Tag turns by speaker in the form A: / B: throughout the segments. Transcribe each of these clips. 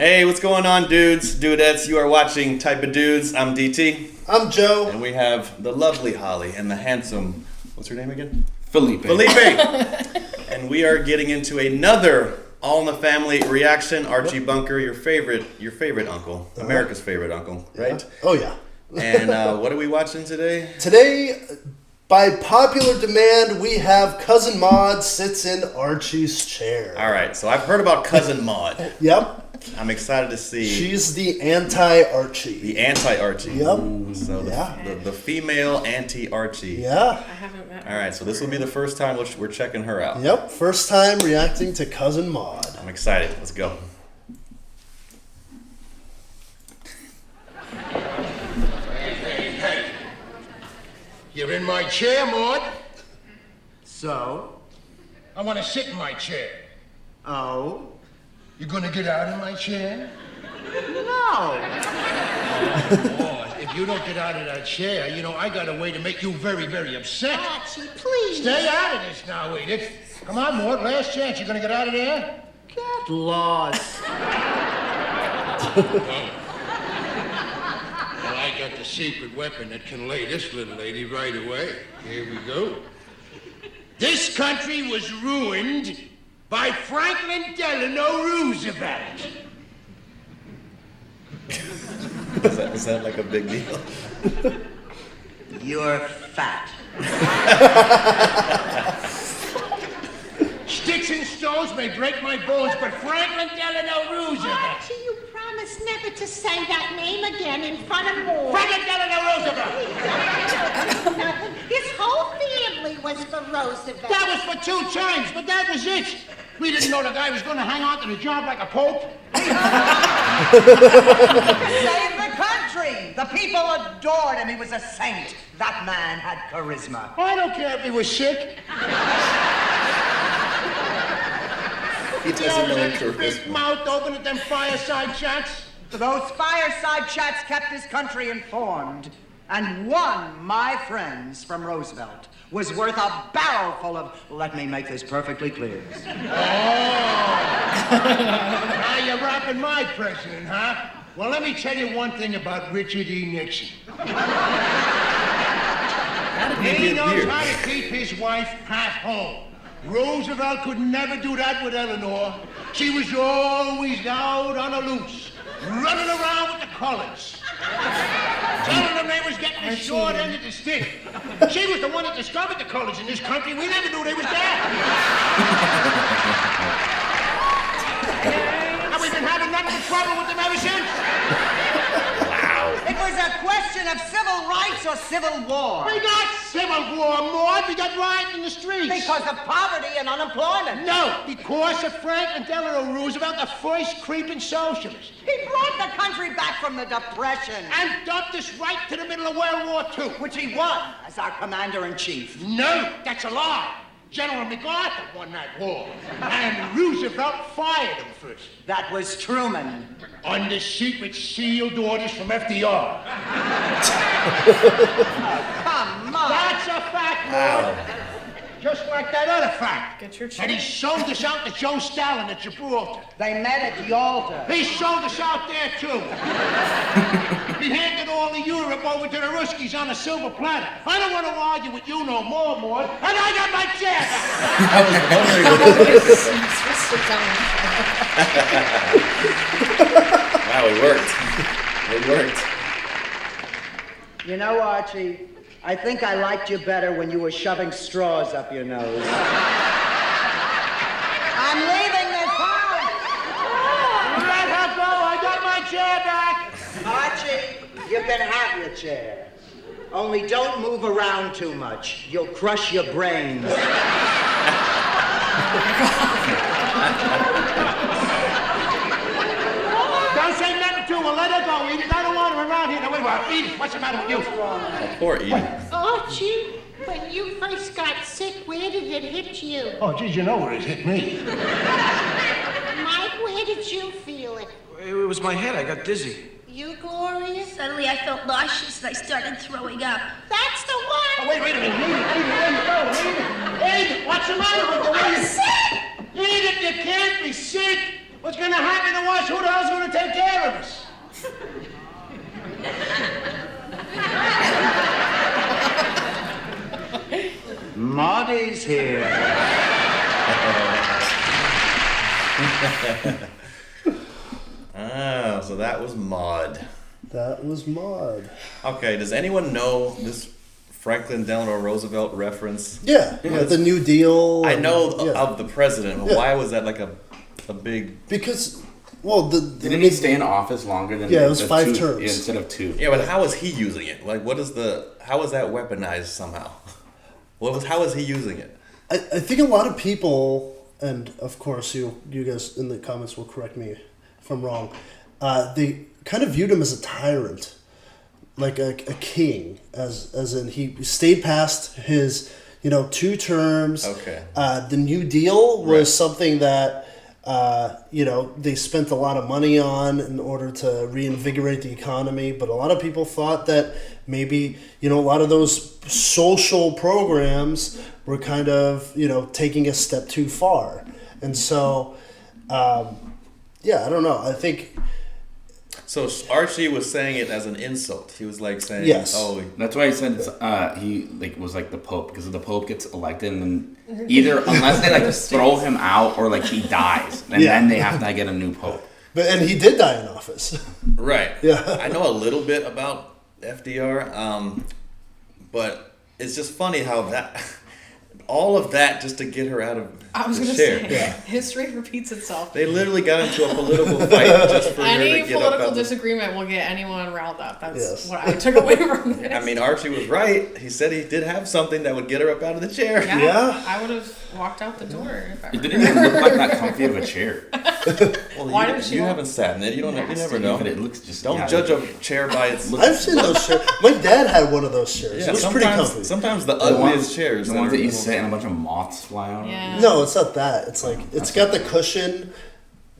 A: Hey, what's going on, dudes, dudettes? You are watching Type of Dudes. I'm DT.
B: I'm Joe.
A: And we have the lovely Holly and the handsome, what's her name again?
C: Felipe.
A: And we are getting into another All in the Family reaction. Archie Bunker, your favorite uncle. America's favorite uncle, right?
B: Yeah. Oh, yeah.
A: And what are we watching today?
B: Today, by popular demand, we have Cousin Maude sits in Archie's chair.
A: All right, so I've heard about Cousin Maude.
B: Yep.
A: I'm excited to see.
B: She's the anti-Archie.
A: The anti-Archie.
B: Yep.
A: So the female anti-Archie.
B: Yeah.
D: I haven't met her.
A: All right, so this will be the first time we're checking her out.
B: Yep. First time reacting to Cousin Maude.
A: I'm excited. Let's go.
E: Hey. You're in my chair, Maude.
F: So?
E: I want to sit in my chair.
F: Oh?
E: You gonna get out of my chair?
F: No.
E: Maude, if you don't get out of that chair, I got a way to make you very, very upset.
D: Archie, please.
E: Stay out of this now, Edith. Come on, Maude, last chance. You gonna get out of there?
F: Get lost.
E: Well, I got the secret weapon that can lay this little lady right away. Here we go. This country was ruined by Franklin Delano Roosevelt.
A: Is that like a big deal?
F: You're fat.
E: Sticks and stones may break my bones, but Franklin Delano Roosevelt.
D: Archie, you promised never to say that name again in front of Maude.
E: Franklin Delano Roosevelt.
D: Nothing. His whole family was for Roosevelt.
E: That was for 2 times, but that was it. We didn't know the guy was going to hang on to the job like a pope.
F: Save the country. The people adored him. He was a saint. That man had charisma.
E: I don't care if he was sick.
A: He doesn't know
E: his
A: his
E: big mouth open at them fireside chats.
F: Those fireside chats kept his country informed. And one, my friends, from Roosevelt, was worth a barrel full of... Let me make this perfectly clear.
E: Oh. Now you're rapping my president, huh? Well, let me tell you one thing about Richard E. Nixon. He knows how to keep his wife at home. Roosevelt could never do that with Eleanor. She was always out on the loose, running around with the colors. Telling them they was getting the short end of the stick. She was the one that discovered the colors in this country. We never knew they was there. And we've been having nothing but trouble with them ever since.
F: It was a question of civil rights or civil war.
E: We got civil war, Maude. We got riots in the streets.
F: Because of poverty and unemployment.
E: No, because of Franklin Delano Roosevelt, the first creeping socialist.
F: He brought the country back from the Depression.
E: And dumped us right to the middle of World War II.
F: Which he won as our commander-in-chief.
E: No, that's a lie. General MacArthur won that war. And Roosevelt fired him first.
F: That was Truman.
E: Under secret sealed orders from FDR.
F: Come on.
E: That's a fact, Maude. Just like that other fact.
D: Get your
E: And he sold us out to Joe Stalin at Gibraltar.
F: They met at Yalta.
E: He sold us out there, too. He handed all of Europe over to the Ruskies on a silver platter. I don't want to argue with you no more, Maude. And I got my chance.
A: Wow, it worked. It worked.
F: You know, Archie, I think I liked you better when you were shoving straws up your nose. I'm leaving this house.
E: Let her go. I got my chair back.
F: Archie, you can have your chair. Only don't move around too much. You'll crush your brains.
E: Don't say nothing to her. Let her go, Edith. I don't want her around here. Now, wait a minute. Edith, what's the matter with you?
A: Oh, poor Edith.
D: Archie, when you first got sick, where did it hit you?
E: Oh, geez, you know where it hit me.
D: Mike, where did you feel it?
C: It was my head. I got dizzy.
D: You, Gloria?
G: Suddenly I felt nauseous and I started throwing up.
D: That's the one!
E: Oh, wait a minute. Edith, what's the matter with you?
D: I'm sick!
E: Edith, you can't be sick. What's going to happen to us? Who the hell's going to take
F: Johnny's here.
A: So that was Maude.
B: That was Maude.
A: Okay, does anyone know this Franklin Delano Roosevelt reference?
B: Yeah, the New Deal.
A: I know of the president, but why was that like a big...
B: Because, well,
H: didn't he stay in office longer than...
B: Yeah, it was 5
H: 2
B: terms.
H: instead of 2.
A: Yeah, but how is he using it? Like, how is that weaponized somehow? How is he using it?
B: I think a lot of people, and of course you guys in the comments will correct me if I'm wrong, they kind of viewed him as a tyrant, like a king, as in he stayed past his 2 terms.
A: Okay.
B: The New Deal was something that they spent a lot of money on in order to reinvigorate the economy, but a lot of people thought that maybe a lot of those social programs were kind of taking a step too far, and so I don't know. I think.
A: So Archie was saying it as an insult. He was like saying,
B: Yes.
A: "Oh,
H: That's why he said he was like the Pope, because if the Pope gets elected, and then either unless they throw him out or he dies, and then they have to get a new Pope."
B: And he did die in office.
A: right."
B: Yeah.
A: I know a little bit about FDR, but it's just funny how that all of that just to get her out of
I: I was
A: the
I: going to
A: chair.
I: say, history repeats itself.
A: They literally got into a political fight just for her
I: Any
A: to get up
I: political
A: out
I: disagreement will get anyone riled up. That's
B: Yes.
I: what I took away from this.
A: I mean, Archie was right. He said he did have something that would get her up out of the chair.
I: Yeah. I would have walked out the door if I
H: It
I: were
H: didn't even look like that comfy of a chair.
A: Well,
I: Why
A: you,
I: did she
A: you
I: want-
A: haven't sat in it. You never know.
H: But it looks just...
A: Don't
H: yeah,
A: judge a chair by its look.
B: I've seen those chairs. My dad had one of those chairs.
A: Yeah,
B: It was pretty comfy.
A: sometimes the
H: The
A: ugliest chairs.
H: The ones that you sit and a bunch of moths fly on.
I: Yeah.
B: No, it's not that. It's like it's got the cushion,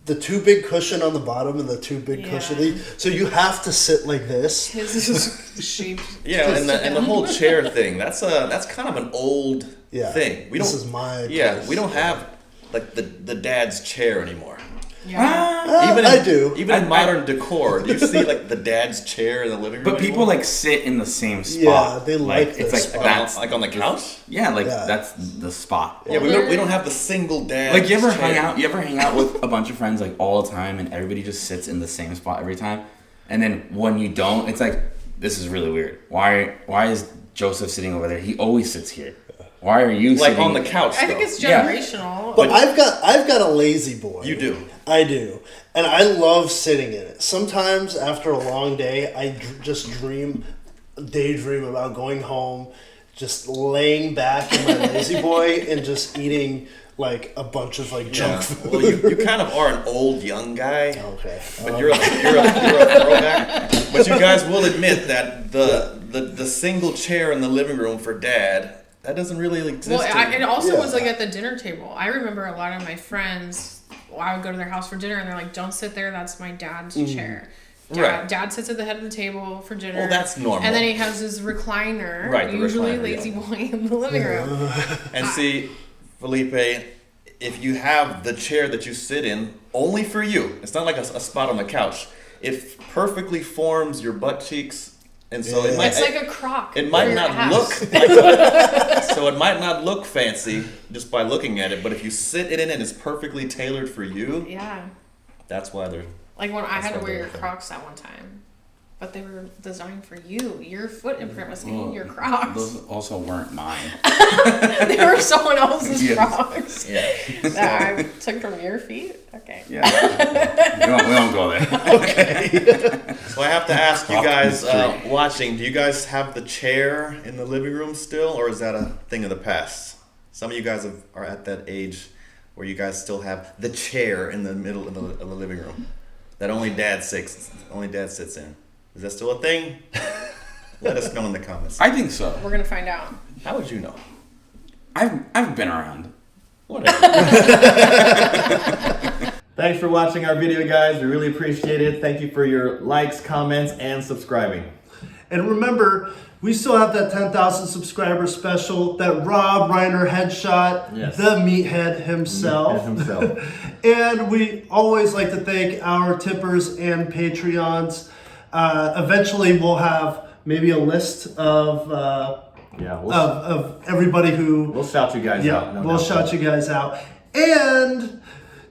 B: the 2 big cushion on the bottom and the 2 big cushion. So you have to sit like this.
I: His is shaped.
A: Yeah, and the whole chair thing. That's kind of an old thing.
B: This is my place.
A: we don't have like the dad's chair anymore.
I: Yeah.
A: Even
B: I do.
A: Even in modern decor, do you see like the dad's chair in the living room?
H: But people
A: anymore?
H: sit in the same spot.
B: Yeah, they like
H: it's
B: this
H: like
B: spot.
H: that's
A: like on the couch.
H: yeah,
B: Yeah.
H: that's the spot.
A: Yeah, we don't have the single dad.
H: Like you ever
A: chair.
H: hang out with a bunch of friends all the time, and everybody just sits in the same spot every time, and then when you don't, it's like, this is really weird. Why is Joseph sitting over there? He always sits here. Why are you
A: like
H: sitting
A: on the couch?
I: I think
A: though.
I: it's generational.
B: But I've got a lazy boy.
A: You do.
B: I do. And I love sitting in it. Sometimes after a long day, I just daydream about going home, just laying back in my lazy boy and just eating like a bunch of junk food.
A: Well, you kind of are an old young guy.
B: Okay.
A: But you're a throwback. But you guys will admit that the single chair in the living room for dad, that doesn't really exist.
I: Well, it also was
B: Yeah.
I: at the dinner table. I remember a lot of my friends, I would go to their house for dinner and they're like, don't sit there, that's my dad's chair.
A: Right.
I: Dad sits at the head of the table for dinner.
A: Well, that's normal.
I: And then he has his recliner,
A: Right, the
I: usually
A: recliner,
I: lazy boy in the living room.
A: And see, Felipe, if you have the chair that you sit in only for you, it's not like a spot on the couch. It perfectly forms your butt cheeks. And so it might,
I: It's like a crock.
A: it might
I: for your
A: not
I: ass.
A: look so it might not look fancy just by looking at it, but if you sit in it and it's perfectly tailored for you,
I: Yeah.
A: that's why they're
I: Like when I
A: That's
I: had to
A: what
I: wear
A: they're
I: your
A: for.
I: Crocs that one time. But they were designed for you. Your foot imprint was in your Crocs.
H: Those also weren't mine.
I: They were someone else's
H: Yes.
I: Crocs.
A: yeah.
I: That I took from your feet? Okay.
H: Yeah, we don't go there.
A: So I have to ask you
H: Off
A: guys
H: the street.
A: watching, do you guys have the chair in the living room still, or is that a thing of the past? Some of you guys are at that age where you guys still have the chair in the middle of the living room that only dad sits in. Is that still a thing? Let us know in the comments.
H: I think so.
I: We're going to find out.
A: How would you know?
H: I've been around.
A: Whatever. Thanks for watching our video, guys. We really appreciate it. Thank you for your likes, comments, and subscribing.
B: And remember, we still have that 10,000 subscriber special, that Rob Reiner headshot,
A: Yes.
B: the meathead himself. And we always like to thank our tippers and Patreons. Eventually, we'll have maybe a list of
A: Yeah,
B: of everybody who
A: we'll shout you guys out.
B: We'll shout you guys out. And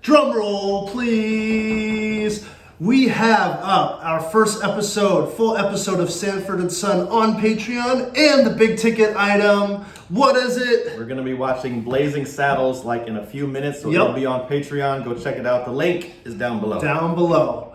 B: drum roll, please. We have up our first episode, full episode of Sanford and Son on Patreon, and the big ticket item. What is it?
A: We're going to be watching Blazing Saddles like in a few minutes, so it'll be on Patreon. Go check it out. The link is down below.
B: Down below.